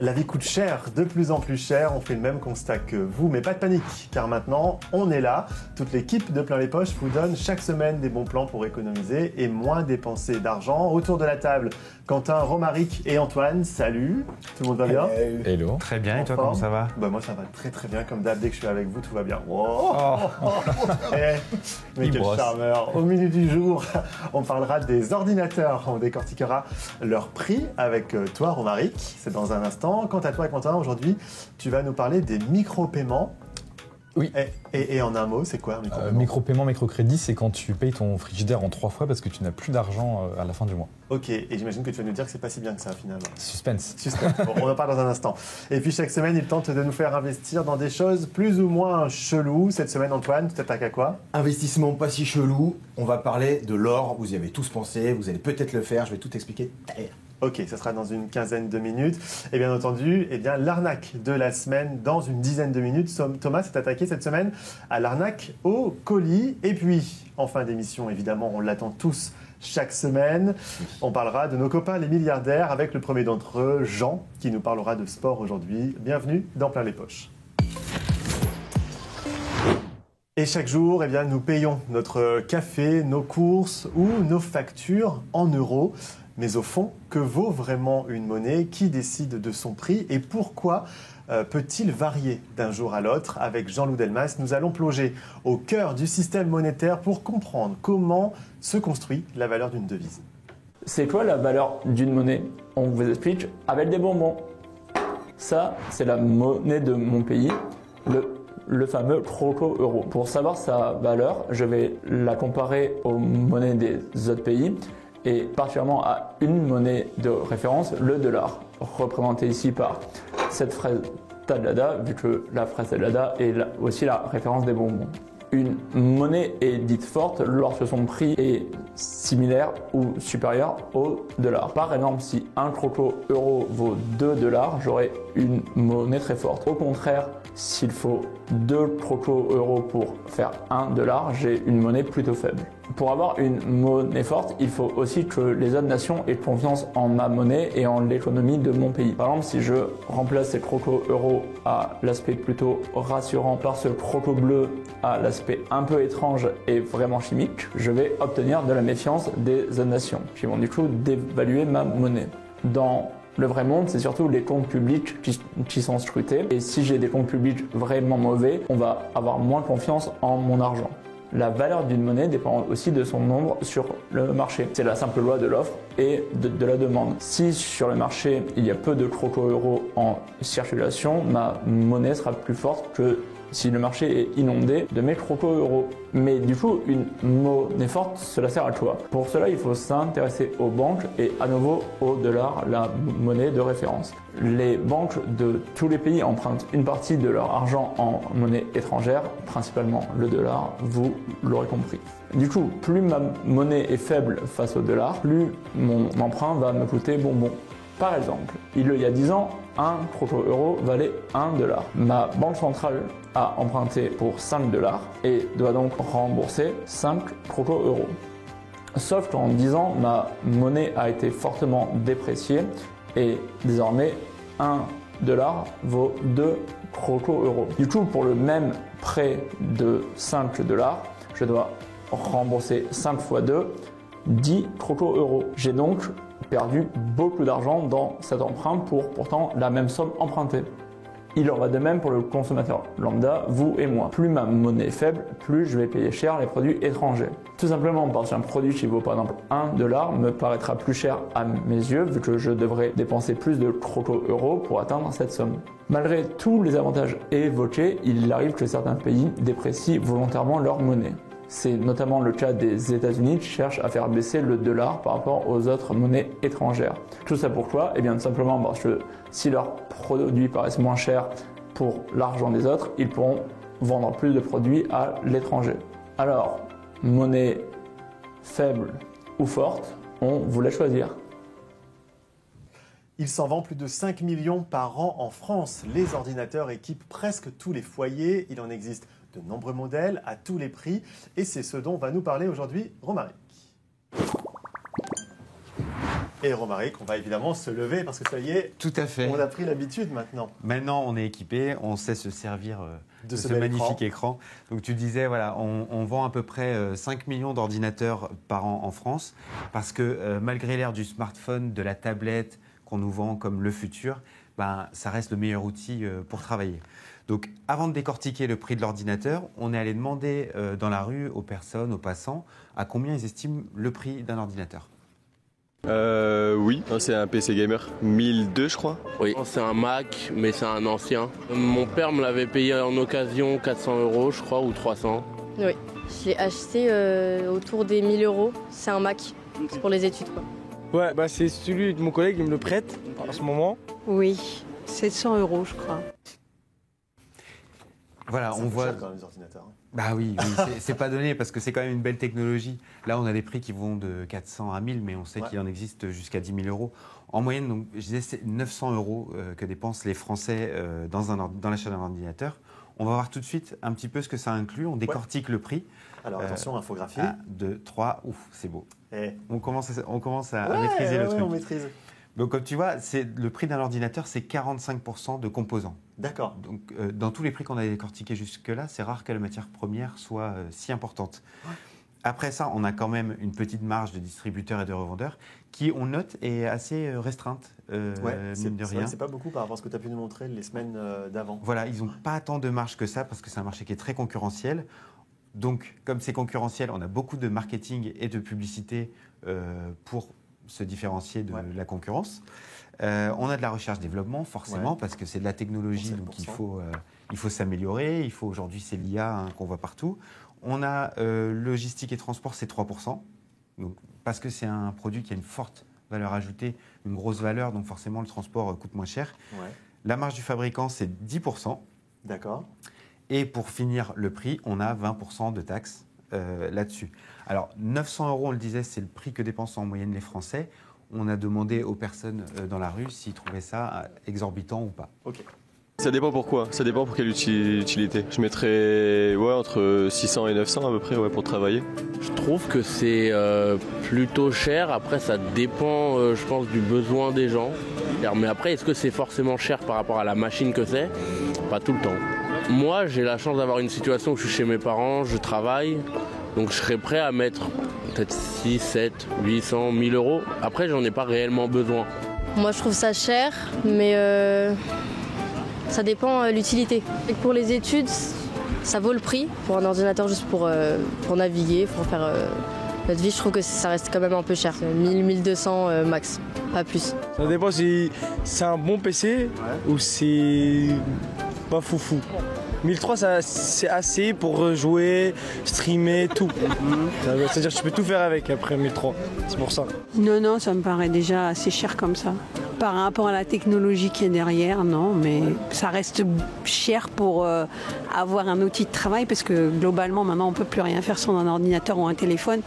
La vie coûte cher, de plus en plus cher, on fait le même constat que vous, mais pas de panique, car maintenant, on est là. Toute l'équipe de Plein les Poches vous donne chaque semaine des bons plans pour économiser et moins dépenser d'argent. Autour de la table, Quentin, Romaric et Antoine, salut. Tout le monde va bien? Hello. Très bien, et toi, comment ça va? Moi, ça va très très bien, comme d'hab, dès que je suis avec vous, tout va bien. Mais quel charmeur. Au menu du jour, on parlera des ordinateurs, on décortiquera leur prix avec toi, Romaric, c'est dans un instant. Quant à toi, Quentin, aujourd'hui, tu vas nous parler des micro-paiements. Oui. Et en un mot, c'est quoi un micro-paiement? Micro-paiement, micro-crédit, c'est quand tu payes ton frigidaire en 3 fois parce que tu n'as plus d'argent à la fin du mois. Ok, et j'imagine que tu vas nous dire que c'est pas si bien que ça, finalement. Suspense. Bon, on en parle dans un instant. Et puis chaque semaine, il tente de nous faire investir dans des choses plus ou moins cheloues. Cette semaine, Antoine, tu t'attaques à quoi? Investissement pas si chelou, on va parler de l'or, vous y avez tous pensé, vous allez peut-être le faire, je vais tout expliquer derrière. Ok, ça sera dans une quinzaine de minutes. Et bien entendu, l'arnaque de la semaine dans une dizaine de minutes. Thomas s'est attaqué cette semaine à l'arnaque au colis. Et puis, en fin d'émission, évidemment, on l'attend tous chaque semaine. On parlera de nos copains les milliardaires avec le premier d'entre eux, Jean, qui nous parlera de sport aujourd'hui. Bienvenue dans Plein les Poches. Et chaque jour, nous payons notre café, nos courses ou nos factures en euros. Mais au fond, que vaut vraiment une monnaie? Qui décide de son prix? Et pourquoi peut-il varier d'un jour à l'autre? Avec Jean-Loup Delmas, nous allons plonger au cœur du système monétaire pour comprendre comment se construit la valeur d'une devise. C'est quoi la valeur d'une monnaie? On vous explique avec des bonbons. Ça, c'est la monnaie de mon pays, le fameux croco-euro. Pour savoir sa valeur, je vais la comparer aux monnaies des autres pays et particulièrement à une monnaie de référence, le dollar, représenté ici par cette fraise tablada, vu que la fraise tablada est aussi la référence des bonbons. Une monnaie est dite forte lorsque son prix est similaire ou supérieur au dollar. Par exemple, si un croco-euro vaut 2 $, j'aurai une monnaie très forte. Au contraire, s'il faut 2 croco-euros pour faire 1 $, j'ai une monnaie plutôt faible. Pour avoir une monnaie forte, il faut aussi que les autres nations aient confiance en ma monnaie et en l'économie de mon pays. Par exemple, si je remplace ces croco-euros à l'aspect plutôt rassurant par ce croco bleu à l'aspect un peu étrange et vraiment chimique, je vais obtenir de la méfiance des autres nations qui vont du coup dévaluer ma monnaie. Dans le vrai monde, c'est surtout les comptes publics qui sont scrutés. Et si j'ai des comptes publics vraiment mauvais, on va avoir moins confiance en mon argent. La valeur d'une monnaie dépend aussi de son nombre sur le marché. C'est la simple loi de l'offre et de la demande. Si sur le marché, il y a peu de croco-euros en circulation, ma monnaie sera plus forte que si le marché est inondé de mes croco-euros. Mais du coup, une monnaie forte, cela sert à quoi? Pour cela, il faut s'intéresser aux banques et à nouveau au dollar, la monnaie de référence. Les banques de tous les pays empruntent une partie de leur argent en monnaie étrangère, principalement le dollar, vous l'aurez compris. Du coup, plus ma monnaie est faible face au dollar, plus mon emprunt va me coûter bonbon. Par exemple, il y a 10 ans, un croco-euro valait 1 $. Ma banque centrale a emprunté pour 5 $ et doit donc rembourser 5 croco-euros. Sauf qu'en 10 ans, ma monnaie a été fortement dépréciée et désormais 1 $ vaut 2 croco-euros. Du coup, pour le même prêt de 5 $, je dois rembourser 5 fois 2, 10 croco-euros. J'ai donc perdu beaucoup d'argent dans cet emprunt pour pourtant la même somme empruntée. Il en va de même pour le consommateur lambda, vous et moi. Plus ma monnaie est faible, plus je vais payer cher les produits étrangers. Tout simplement parce qu'un produit qui vaut par exemple 1 $ me paraîtra plus cher à mes yeux vu que je devrais dépenser plus de croco-euros pour atteindre cette somme. Malgré tous les avantages évoqués, il arrive que certains pays déprécient volontairement leur monnaie. C'est notamment le cas des États-Unis qui cherchent à faire baisser le dollar par rapport aux autres monnaies étrangères. Tout ça pourquoi? Tout simplement parce que si leurs produits paraissent moins chers pour l'argent des autres, ils pourront vendre plus de produits à l'étranger. Alors, monnaie faible ou forte, on voulait choisir. Il s'en vend plus de 5 millions par an en France. Les ordinateurs équipent presque tous les foyers. Il en existe de nombreux modèles à tous les prix. Et c'est ce dont va nous parler aujourd'hui Romaric. Et Romaric, on va évidemment se lever parce que ça y est, Tout à fait. on a pris l'habitude maintenant. Maintenant, on est équipé, on sait se servir de ce bel magnifique écran. Donc tu disais, voilà, on vend à peu près 5 millions d'ordinateurs par an en France parce que malgré l'ère du smartphone, de la tablette qu'on nous vend comme le futur, ben, ça reste le meilleur outil pour travailler. Donc avant de décortiquer le prix de l'ordinateur, on est allé demander dans la rue aux personnes, aux passants, à combien ils estiment le prix d'un ordinateur. Oui, c'est un PC gamer. 1002 je crois. Oui, c'est un Mac, mais c'est un ancien. Mon père me l'avait payé en occasion 400 €, je crois, ou 300. Oui, je l'ai acheté autour des 1 000 €. C'est un Mac, c'est pour les études quoi. Ouais, bah c'est celui de mon collègue, il me le prête en ce moment. Oui, 700 € je crois. Voilà, Ça on coûte voit. cher quand même les ordinateurs. Bah oui, c'est pas donné parce que c'est quand même une belle technologie. Là, on a des prix qui vont de 400 à 1000, mais on sait qu'il en existe jusqu'à 10 000 €. En moyenne, donc, je disais, c'est 900 € que dépensent les Français dans l'achat d'un ordinateur. On va voir tout de suite un petit peu ce que ça inclut. On décortique le prix. Alors attention, infographie. 1, 2, 3, ouf, c'est beau. Et... On commence à maîtriser le truc. on maîtrise. Donc, comme tu vois, le prix d'un ordinateur, c'est 45% de composants. D'accord. Donc, dans tous les prix qu'on a décortiqués jusque-là, c'est rare que la matière première soit si importante. Ouais. Après ça, on a quand même une petite marge de distributeurs et de revendeurs qui, on note, est assez restreinte, mine de rien. C'est pas beaucoup par rapport à ce que tu as pu nous montrer les semaines d'avant. Voilà, ils n'ont pas tant de marge que ça parce que c'est un marché qui est très concurrentiel. Donc, comme c'est concurrentiel, on a beaucoup de marketing et de publicité pour se différencier de la concurrence. On a de la recherche-développement, forcément, parce que c'est de la technologie, donc il faut s'améliorer. Aujourd'hui, c'est l'IA qu'on voit partout. On a logistique et transport, c'est 3%, donc, parce que c'est un produit qui a une forte valeur ajoutée, une grosse valeur, donc forcément, le transport coûte moins cher. Ouais. La marge du fabricant, c'est 10%. D'accord. Et pour finir le prix, on a 20% de taxes là-dessus. Alors, 900 €, on le disait, c'est le prix que dépensent en moyenne les Français. On a demandé aux personnes dans la rue s'ils trouvaient ça exorbitant ou pas. Ok. Ça dépend pourquoi, ça dépend pour quelle utilité. Je mettrais entre 600 et 900 à peu près pour travailler. Je trouve que c'est plutôt cher. Après, ça dépend, je pense, du besoin des gens. Mais après, est-ce que c'est forcément cher par rapport à la machine que c'est? Pas tout le temps. Moi, j'ai la chance d'avoir une situation où je suis chez mes parents, je travaille. Donc je serais prêt à mettre peut-être 6, 7, 800, 1000 €. Après, j'en ai pas réellement besoin. Moi, je trouve ça cher, mais ça dépend l'utilité. Et pour les études, ça vaut le prix. Pour un ordinateur, juste pour naviguer, pour faire notre vie, je trouve que ça reste quand même un peu cher. 1000, 1200 max, pas plus. Ça dépend si c'est un bon PC ou c'est pas foufou. 1300, c'est assez pour jouer, streamer, tout. C'est-à-dire que tu peux tout faire avec après 1300. C'est pour ça. Non, ça me paraît déjà assez cher comme ça. Par rapport à la technologie qui est derrière, non, mais ça reste cher pour avoir un outil de travail parce que globalement, maintenant, on ne peut plus rien faire sans un ordinateur ou un téléphone.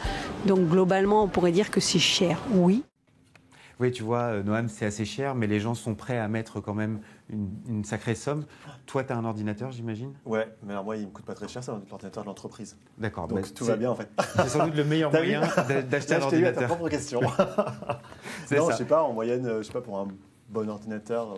Donc globalement, on pourrait dire que c'est cher, oui. Oui, tu vois, Noam, c'est assez cher, mais les gens sont prêts à mettre quand même une sacrée somme. Toi, tu as un ordinateur, j'imagine? Ouais, mais alors moi, il ne me coûte pas très cher, c'est l'ordinateur de l'entreprise. D'accord. Donc tout va bien, en fait. C'est sans doute le meilleur moyen d'acheter un ordinateur. Je t'ai eu à ta propre question. Non, ça. Je sais pas, en moyenne, pour un bon ordinateur,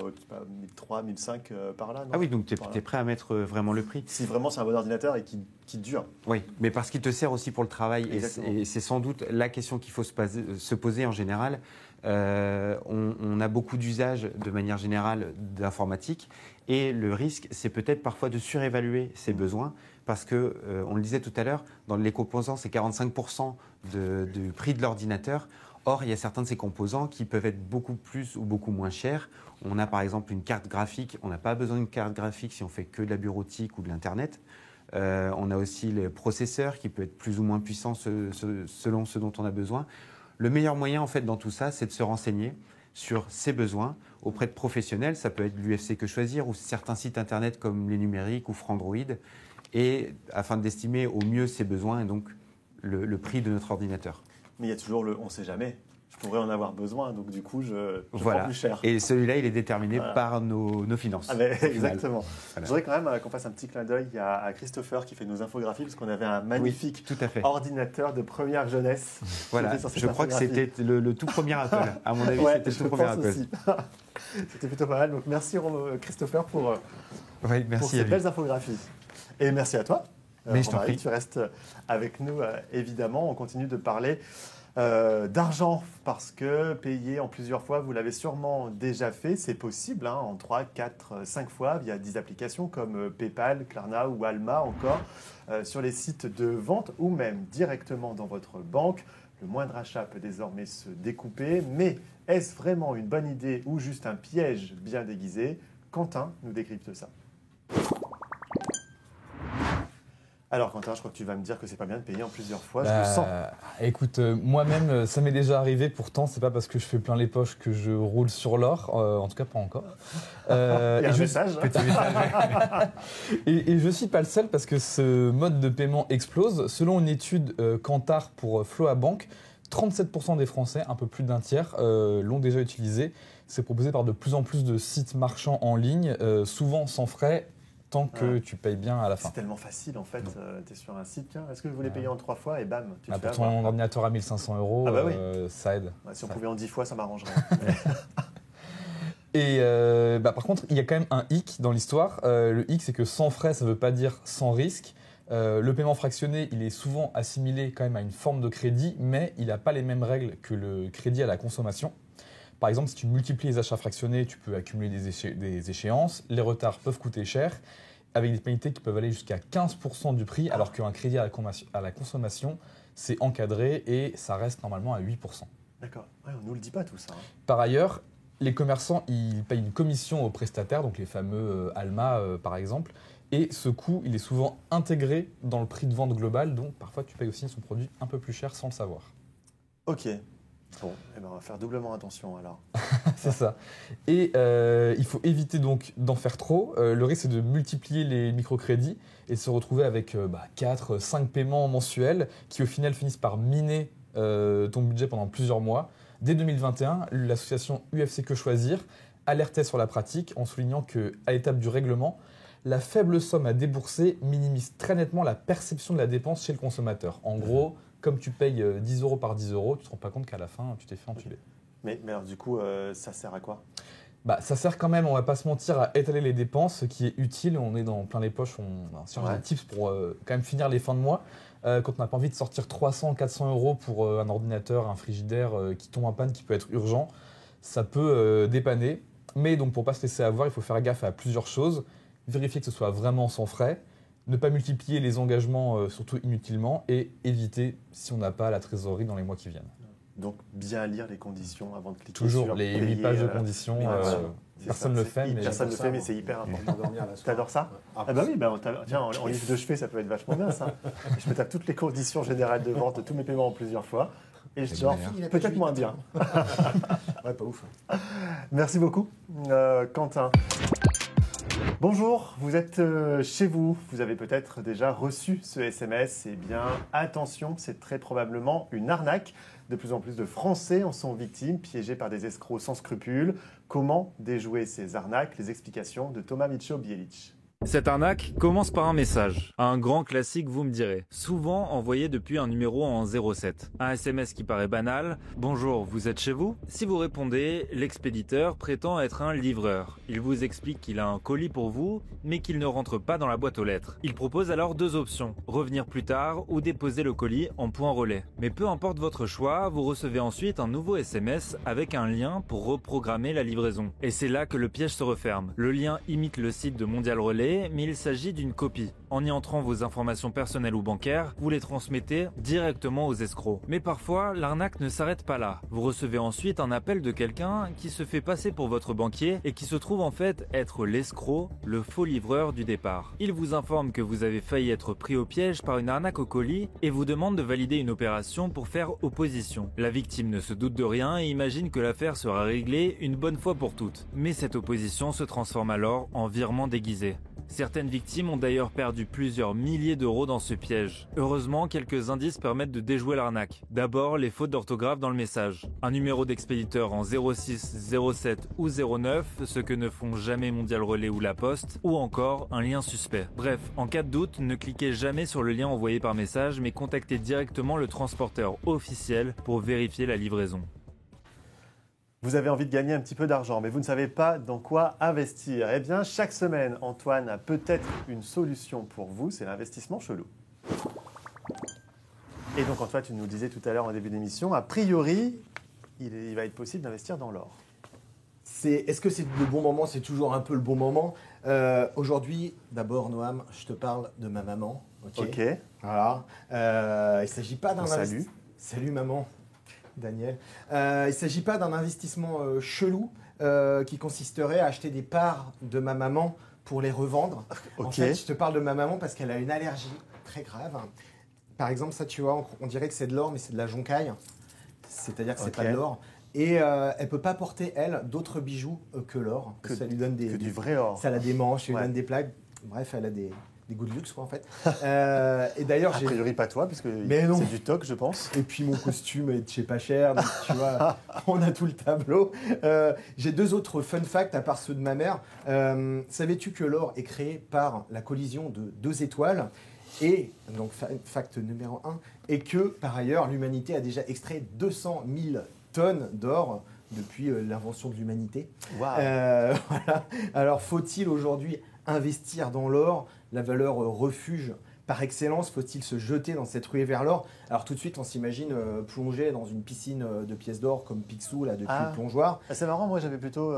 1300, 1500 par là. Non, ah oui, donc tu es prêt à mettre vraiment le prix. Si vraiment c'est un bon ordinateur et qui dure. Oui, mais parce qu'il te sert aussi pour le travail. Et c'est sans doute la question qu'il faut se poser en général. On a beaucoup d'usages de manière générale d'informatique et le risque, c'est peut-être parfois de surévaluer ses besoins parce que, on le disait tout à l'heure, dans les composants, c'est 45% du prix de l'ordinateur. Or, il y a certains de ces composants qui peuvent être beaucoup plus ou beaucoup moins chers. On a par exemple une carte graphique. On n'a pas besoin d'une carte graphique si on fait que de la bureautique ou de l'Internet. On a aussi les processeurs qui peuvent être plus ou moins puissants selon ce dont on a besoin. Le meilleur moyen, en fait, dans tout ça, c'est de se renseigner sur ses besoins auprès de professionnels. Ça peut être l'UFC Que Choisir ou certains sites Internet comme Les Numériques ou Frandroid, et afin d'estimer au mieux ses besoins et donc le prix de notre ordinateur. Mais il y a toujours on ne sait jamais. je pourrais en avoir besoin, donc du coup, je Voilà. prends plus cher. Et celui-là, il est déterminé Voilà. par nos finances. Ah ben, au final. exactement. Voilà. Je voudrais quand même qu'on fasse un petit clin d'œil à Christopher qui fait nos infographies, parce qu'on avait un magnifique Tout à fait. ordinateur de première jeunesse. Voilà. Qui était sur cette Je crois que infographie. c'était le tout premier Apple. À mon avis, Ouais, c'était le je tout premier pense Apple. aussi. C'était plutôt pas mal. Donc merci Christopher pour Oui, merci ces à lui. belles infographies. Et merci à toi. Mais je t'en Romaric, prie. tu restes avec nous, évidemment. On continue de parler d'argent parce que payer en plusieurs fois, vous l'avez sûrement déjà fait. C'est possible en 3, 4, 5 fois via des applications comme PayPal, Klarna ou Alma encore sur les sites de vente ou même directement dans votre banque. Le moindre achat peut désormais se découper. Mais est-ce vraiment une bonne idée ou juste un piège bien déguisé? Quentin nous décrypte ça. Alors Quentin, je crois que tu vas me dire que c'est pas bien de payer en plusieurs fois, je le sens. Écoute, moi-même, ça m'est déjà arrivé. Pourtant, c'est pas parce que je fais plein les poches que je roule sur l'or. En tout cas, pas encore. Il y a un message. Petit message. et je suis pas le seul parce que ce mode de paiement explose. Selon une étude Kantar pour Floa Bank, 37% des Français, un peu plus d'un tiers, l'ont déjà utilisé. C'est proposé par de plus en plus de sites marchands en ligne, souvent sans frais, tant que tu payes bien à la fin. C'est tellement facile en fait, tu es sur un site, tiens, est-ce que vous voulez payer en 3 fois et bam, tu te fais Pour ton avoir. ordinateur à 1500 €, Ah bah oui. ça aide. Si on pouvait en 10 fois, ça m'arrangerait. Et par contre, il y a quand même un hic dans l'histoire. Le hic, c'est que sans frais, ça ne veut pas dire sans risque. Le paiement fractionné, il est souvent assimilé quand même à une forme de crédit, mais il n'a pas les mêmes règles que le crédit à la consommation. Par exemple, si tu multiplies les achats fractionnés, tu peux accumuler des échéances. Les retards peuvent coûter cher, avec des pénalités qui peuvent aller jusqu'à 15% du prix, alors qu'un crédit à la consommation, c'est encadré et ça reste normalement à 8%. D'accord, on ne nous le dit pas tout ça. Par ailleurs, les commerçants, ils payent une commission aux prestataires, donc les fameux Alma par exemple, et ce coût, il est souvent intégré dans le prix de vente global, donc parfois tu payes aussi son produit un peu plus cher sans le savoir. Ok. Bon, on va faire doublement attention alors. C'est ça. Et il faut éviter donc d'en faire trop. Le risque, c'est de multiplier les microcrédits et de se retrouver avec 4, 5 paiements mensuels qui, au final, finissent par miner ton budget pendant plusieurs mois. Dès 2021, l'association UFC Que Choisir alertait sur la pratique en soulignant qu'à l'étape du règlement, la faible somme à débourser minimise très nettement la perception de la dépense chez le consommateur. En gros, comme tu payes 10 € par 10 €, tu ne te rends pas compte qu'à la fin, tu t'es fait entuber. Mais alors du coup, ça sert à quoi? Ça sert quand même, on va pas se mentir, à étaler les dépenses, ce qui est utile. On est dans plein les poches, on cherche des tips pour quand même finir les fins de mois. Quand on n'a pas envie de sortir 300, 400 € pour un ordinateur, un frigidaire qui tombe en panne, qui peut être urgent, ça peut dépanner. Mais donc pour ne pas se laisser avoir, il faut faire gaffe à plusieurs choses. Vérifier que ce soit vraiment sans frais. Ne pas multiplier les engagements, surtout inutilement, et éviter si on n'a pas la trésorerie dans les mois qui viennent. Donc bien lire les conditions avant de cliquer Toujours sur les payer, 8 pages de conditions. Personne ne le fait, mais personne ne le fait, mais c'est hyper important. T'adores ça? Ah bah oui, tiens, en livre de chevet, ça peut être vachement bien ça. Je me tape toutes les conditions générales de vente de tous mes paiements en plusieurs fois. Et je sors peut-être moins bien. Ouais, pas ouf. Merci beaucoup, Quentin. Bonjour, vous êtes chez vous, vous avez peut-être déjà reçu ce SMS. Eh bien, attention, c'est très probablement une arnaque. De plus en plus de Français en sont victimes, piégés par des escrocs sans scrupules. Comment déjouer ces arnaques? Les explications de Thomas Micho-Bielic. Cette arnaque commence par un message. Un grand classique, vous me direz. Souvent envoyé depuis un numéro en 07. Un SMS qui paraît banal. Bonjour, vous êtes chez vous? Si vous répondez, l'expéditeur prétend être un livreur. Il vous explique qu'il a un colis pour vous, mais qu'il ne rentre pas dans la boîte aux lettres. Il propose alors deux options. Revenir plus tard ou déposer le colis en point relais. Mais peu importe votre choix, vous recevez ensuite un nouveau SMS avec un lien pour reprogrammer la livraison. Et c'est là que le piège se referme. Le lien imite le site de Mondial Relais, mais il s'agit d'une copie. En y entrant vos informations personnelles ou bancaires, vous les transmettez directement aux escrocs. Mais parfois, l'arnaque ne s'arrête pas là. Vous recevez ensuite un appel de quelqu'un qui se fait passer pour votre banquier et qui se trouve en fait être l'escroc, le faux livreur du départ. Il vous informe que vous avez failli être pris au piège par une arnaque au colis et vous demande de valider une opération pour faire opposition. La victime ne se doute de rien et imagine que l'affaire sera réglée une bonne fois pour toutes. Mais cette opposition se transforme alors en virement déguisé. Certaines victimes ont d'ailleurs perdu plusieurs milliers d'euros dans ce piège. Heureusement, quelques indices permettent de déjouer l'arnaque. D'abord, les fautes d'orthographe dans le message. Un numéro d'expéditeur en 06, 07 ou 09, ce que ne font jamais Mondial Relais ou La Poste, ou encore un lien suspect. Bref, en cas de doute, ne cliquez jamais sur le lien envoyé par message, mais contactez directement le transporteur officiel pour vérifier la livraison. Vous avez envie de gagner un petit peu d'argent, mais vous ne savez pas dans quoi investir. Eh bien, chaque semaine, Antoine a peut-être une solution pour vous, c'est l'investissement chelou. Et donc, Antoine, tu nous disais tout à l'heure en début d'émission, a priori, il va être possible d'investir dans l'or. Est-ce que c'est le bon moment? C'est toujours un peu le bon moment. Aujourd'hui, d'abord, Noam, je te parle de ma maman. Ok. Voilà. Il ne s'agit pas d'un Salut. Salut, maman. Daniel. Il ne s'agit pas d'un investissement chelou qui consisterait à acheter des parts de ma maman pour les revendre. En fait, je te parle de ma maman parce qu'elle a une allergie très grave. Par exemple, ça, tu vois, on dirait que c'est de l'or, mais c'est de la joncaille. C'est-à-dire que c'est pas de l'or. Et elle ne peut pas porter, elle, d'autres bijoux que l'or. Ça lui donne du vrai or. Ça a des manches, ça lui donne des plaques. Bref, elle a des goûts de luxe, quoi, en fait. Et d'ailleurs, a priori, pas toi, parce que c'est du toc, je pense. Et puis, mon costume est de chez pas cher, donc tu vois, on a tout le tableau. J'ai deux autres fun facts, à part ceux de ma mère. Savais-tu que l'or est créé par la collision de deux étoiles? Et, donc, fact numéro 1, et que, par ailleurs, l'humanité a déjà extrait 200 000 tonnes d'or depuis l'invention de l'humanité. Wow. Voilà. Alors, faut-il aujourd'hui investir dans l'or, la valeur refuge par excellence? Faut-il se jeter dans cette ruée vers l'or? Alors tout de suite, on s'imagine plonger dans une piscine de pièces d'or comme Picsou là, depuis le plongeoir. C'est marrant, moi j'avais plutôt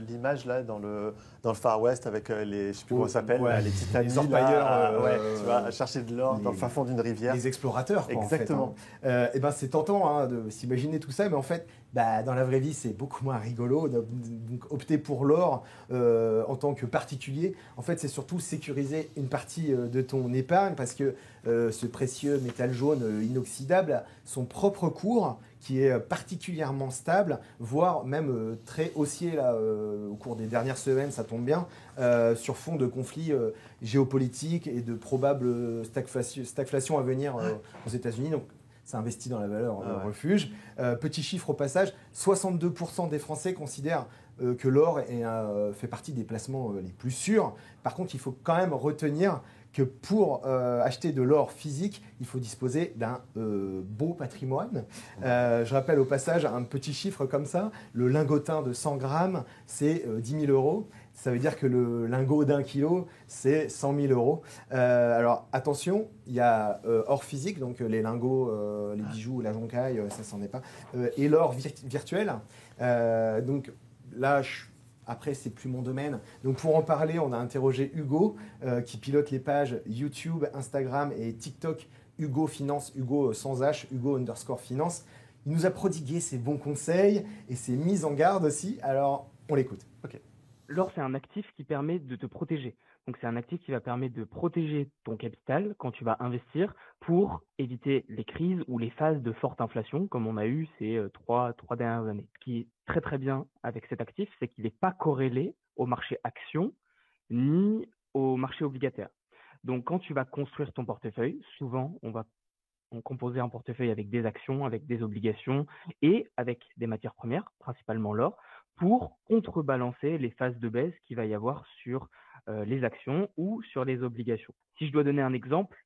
l'image là dans le Far West avec les, je sais plus comment ça s'appelle, les titanes, les orpailleurs, tu vois, à chercher de l'or dans le fin fond d'une rivière. Les explorateurs, quoi. Exactement. En fait, hein. Et ben c'est tentant de s'imaginer tout ça, mais en fait, dans la vraie vie, c'est beaucoup moins rigolo. Donc opter pour l'or en tant que particulier, en fait, c'est surtout sécuriser une partie de ton épargne parce que ce précieux métal jaune inoxydable a son propre cours qui est particulièrement stable, voire même très haussier là, au cours des dernières semaines, ça tombe bien, sur fond de conflits géopolitiques et de probable stagflation à venir aux États-Unis. Donc, ça investit dans la valeur refuge. Petit chiffre au passage, 62% des Français considèrent que l'or fait partie des placements les plus sûrs. Par contre, il faut quand même retenir que pour acheter de l'or physique, il faut disposer d'un beau patrimoine. Je rappelle au passage un petit chiffre comme ça, le lingotin de 100 grammes, c'est 10 000 euros. Ça veut dire que le lingot d'1 kilo, c'est 100 000 euros. Alors attention, il y a or physique, donc les lingots, les bijoux, la joncaille, ça s'en est pas, et l'or virtuel. Donc là, après, c'est plus mon domaine. Donc pour en parler, on a interrogé Hugo, qui pilote les pages YouTube, Instagram et TikTok. Hugo Finance, Hugo sans H, Hugo_Finance. Il nous a prodigué ses bons conseils et ses mises en garde aussi. Alors, on l'écoute. Ok. L'or, c'est un actif qui permet de te protéger. Donc, c'est un actif qui va permettre de protéger ton capital quand tu vas investir pour éviter les crises ou les phases de forte inflation, comme on a eu ces trois dernières années. Ce qui est très, très bien avec cet actif, c'est qu'il n'est pas corrélé au marché action ni au marché obligataire. Donc, quand tu vas construire ton portefeuille, souvent, on va composer un portefeuille avec des actions, avec des obligations et avec des matières premières, principalement l'or, pour contrebalancer les phases de baisse qu'il va y avoir sur les actions ou sur les obligations. Si je dois donner un exemple,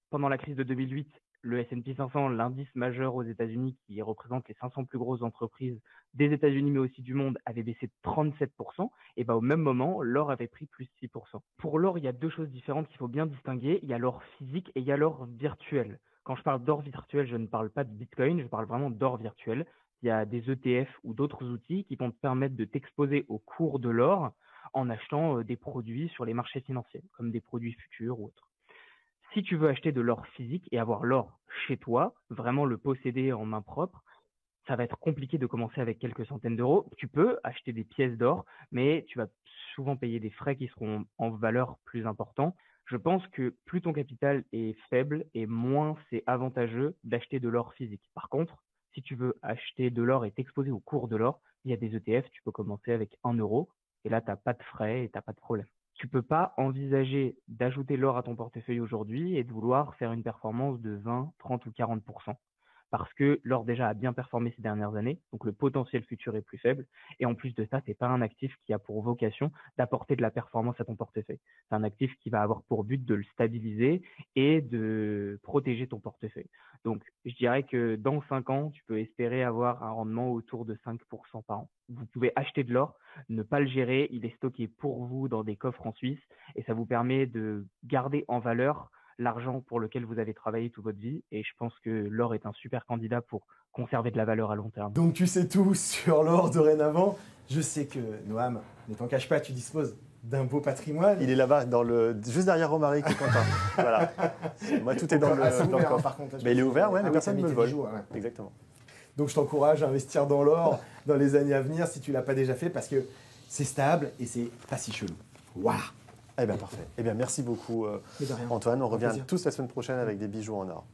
pendant la crise de 2008, le S&P 500, l'indice majeur aux États-Unis qui représente les 500 plus grosses entreprises des États-Unis mais aussi du monde, avait baissé de 37%. Et au même moment, l'or avait pris plus de 6%. Pour l'or, il y a deux choses différentes qu'il faut bien distinguer. Il y a l'or physique et il y a l'or virtuel. Quand je parle d'or virtuel, je ne parle pas de Bitcoin, je parle vraiment d'or virtuel. Il y a des ETF ou d'autres outils qui vont te permettre de t'exposer au cours de l'or en achetant des produits sur les marchés financiers, comme des produits futurs ou autres. Si tu veux acheter de l'or physique et avoir l'or chez toi, vraiment le posséder en main propre, ça va être compliqué de commencer avec quelques centaines d'euros. Tu peux acheter des pièces d'or, mais tu vas souvent payer des frais qui seront en valeur plus importants. Je pense que plus ton capital est faible et moins c'est avantageux d'acheter de l'or physique. Par contre, si tu veux acheter de l'or et t'exposer au cours de l'or, il y a des ETF, tu peux commencer avec 1 euro et là, tu n'as pas de frais et tu n'as pas de problème. tu peux pas envisager d'ajouter l'or à ton portefeuille aujourd'hui et de vouloir faire une performance de 20, 30 ou 40%. Parce que l'or déjà a bien performé ces dernières années, donc le potentiel futur est plus faible. Et en plus de ça, c'est pas un actif qui a pour vocation d'apporter de la performance à ton portefeuille. C'est un actif qui va avoir pour but de le stabiliser et de protéger ton portefeuille. Donc, je dirais que dans 5 ans, tu peux espérer avoir un rendement autour de 5% par an. Vous pouvez acheter de l'or, ne pas le gérer, il est stocké pour vous dans des coffres en Suisse et ça vous permet de garder en valeur l'argent pour lequel vous avez travaillé toute votre vie. Et je pense que l'or est un super candidat pour conserver de la valeur à long terme. Donc tu sais tout sur l'or dorénavant. Je sais que Noam, ne t'en cache pas, tu disposes d'un beau patrimoine. Il est là-bas, juste derrière Romaric et Quentin. Voilà. Moi, tout est dans le coffre. Par contre, là, mais il est ouvert, ouais, mais oui, personne ne me le vole. Ouais. Exactement. Donc je t'encourage à investir dans l'or dans les années à venir si tu ne l'as pas déjà fait parce que c'est stable et c'est pas si chelou. Voilà. Eh bien, parfait. Eh bien, merci beaucoup, Antoine. On revient tous la semaine prochaine avec des bijoux en or.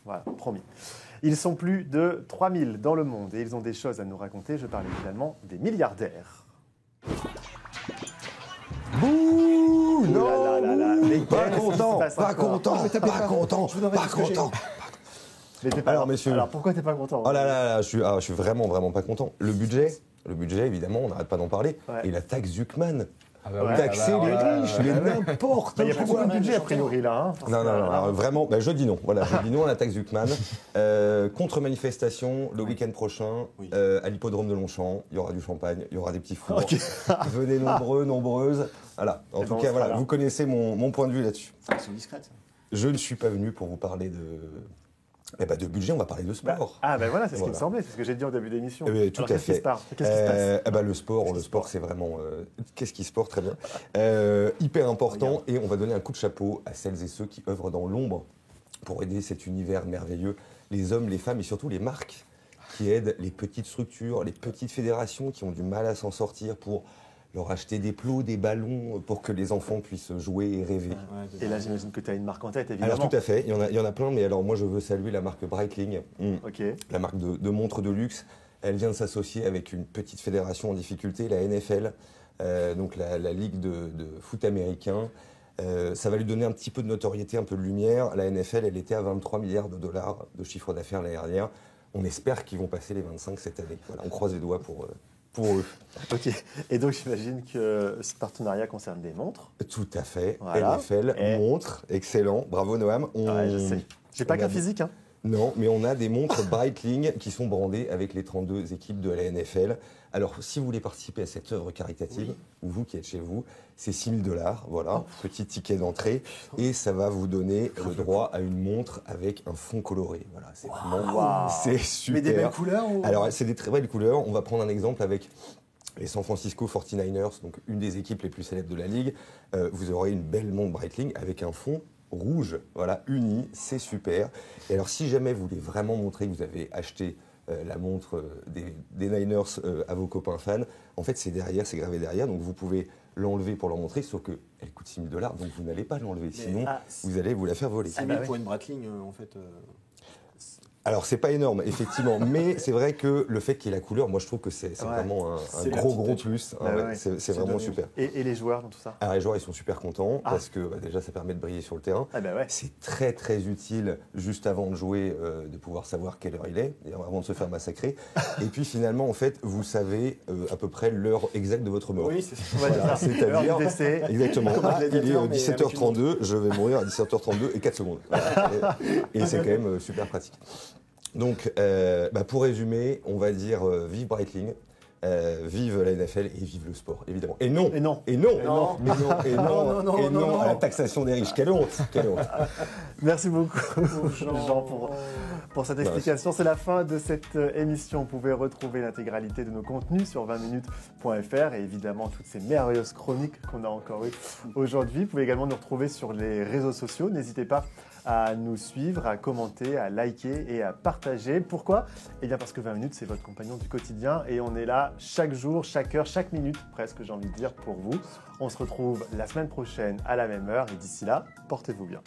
Voilà, promis. Ils sont plus de 3000 dans le monde et ils ont des choses à nous raconter. Je parle évidemment des milliardaires. Bouh, non, mais pas content. Alors, messieurs. Alors, pourquoi t'es pas content? Oh là là, je suis vraiment pas content. Le budget, évidemment, on n'arrête pas d'en parler. Ouais. Et la taxe Zuckman. Taxer les riches, mais n'importe quoi. Il y a pas beaucoup de budget a priori là. Non, alors, vraiment, je dis non. Voilà, je dis non à la taxe Zuckman. Contre-manifestation le week-end prochain à l'hippodrome de Longchamp. Il y aura du champagne, il y aura des petits fours. Okay. Venez nombreuses. Voilà. En tout cas, voilà, vous connaissez mon point de vue là-dessus. Elles sont discrètes. Je ne suis pas venu pour vous parler de budget, on va parler de sport. Voilà, c'est ce qui me semblait, c'est ce que j'ai dit au début de l'émission. Tout à fait. Qu'est-ce qui se passe Le sport, c'est vraiment... qu'est-ce qui se porte très bien. Hyper important, et on va donner un coup de chapeau à celles et ceux qui œuvrent dans l'ombre pour aider cet univers merveilleux, les hommes, les femmes et surtout les marques qui aident les petites structures, les petites fédérations qui ont du mal à s'en sortir pour leur acheter des plots, des ballons pour que les enfants puissent jouer et rêver. Et là, j'imagine que tu as une marque en tête, évidemment. Alors tout à fait, il y en a plein, mais alors moi je veux saluer la marque Breitling, la marque de montres de luxe. Elle vient de s'associer avec une petite fédération en difficulté, la NFL, donc la ligue de foot américain. Ça va lui donner un petit peu de notoriété, un peu de lumière. La NFL, elle était à 23 milliards de dollars de chiffre d'affaires l'année dernière. On espère qu'ils vont passer les 25 cette année. Voilà, on croise les doigts pour eux. Ok. Et donc, j'imagine que ce partenariat concerne des montres. Tout à fait. Voilà. NFL, montres, excellent. Bravo, Noam. Je sais. J'ai pas qu'un physique, hein. Non, mais on a des montres Breitling qui sont brandées avec les 32 équipes de la NFL. Alors, si vous voulez participer à cette œuvre caritative, ou vous qui êtes chez vous, c'est $6 000, voilà, petit ticket d'entrée, et ça va vous donner le droit à une montre avec un fond coloré. Voilà, c'est vraiment, c'est super. Mais des belles couleurs Alors, c'est des très belles couleurs. On va prendre un exemple avec les San Francisco 49ers, donc une des équipes les plus célèbres de la ligue. Vous aurez une belle montre Breitling avec un fond rouge, voilà, uni, c'est super. Et alors, si jamais vous voulez vraiment montrer que vous avez acheté la montre des Niners à vos copains fans, en fait, c'est gravé derrière, donc vous pouvez l'enlever pour leur montrer, sauf qu'elle coûte $6 000, donc vous n'allez pas l'enlever, sinon vous allez vous la faire voler. 6 000 pour une Breitling, en fait... Alors, c'est pas énorme, effectivement, mais c'est vrai que le fait qu'il y ait la couleur, moi je trouve que c'est vraiment un gros plus. C'est vraiment super. Et les joueurs dans tout ça? Alors, les joueurs, ils sont super contents parce que déjà, ça permet de briller sur le terrain. C'est très, très utile, juste avant de jouer, de pouvoir savoir quelle heure il est, avant de se faire massacrer. Et puis, finalement, en fait, vous savez à peu près l'heure exacte de votre mort. Oui, c'est-à-dire, exactement, il est 17h32, je vais mourir à 17h32 et 4 secondes. Et c'est quand même super pratique. Donc, pour résumer, on va dire vive Breitling, vive la NFL et vive le sport, évidemment. Et non à la taxation des riches. Quelle honte. Merci beaucoup, Jean, pour cette explication. C'est la fin de cette émission. Vous pouvez retrouver l'intégralité de nos contenus sur 20minutes.fr et évidemment toutes ces merveilleuses chroniques qu'on a encore eues aujourd'hui. Vous pouvez également nous retrouver sur les réseaux sociaux. N'hésitez pas à nous suivre, à commenter, à liker et à partager. Pourquoi ? Eh bien parce que 20 minutes, c'est votre compagnon du quotidien et on est là chaque jour, chaque heure, chaque minute presque, j'ai envie de dire, pour vous. On se retrouve la semaine prochaine à la même heure et d'ici là, portez-vous bien.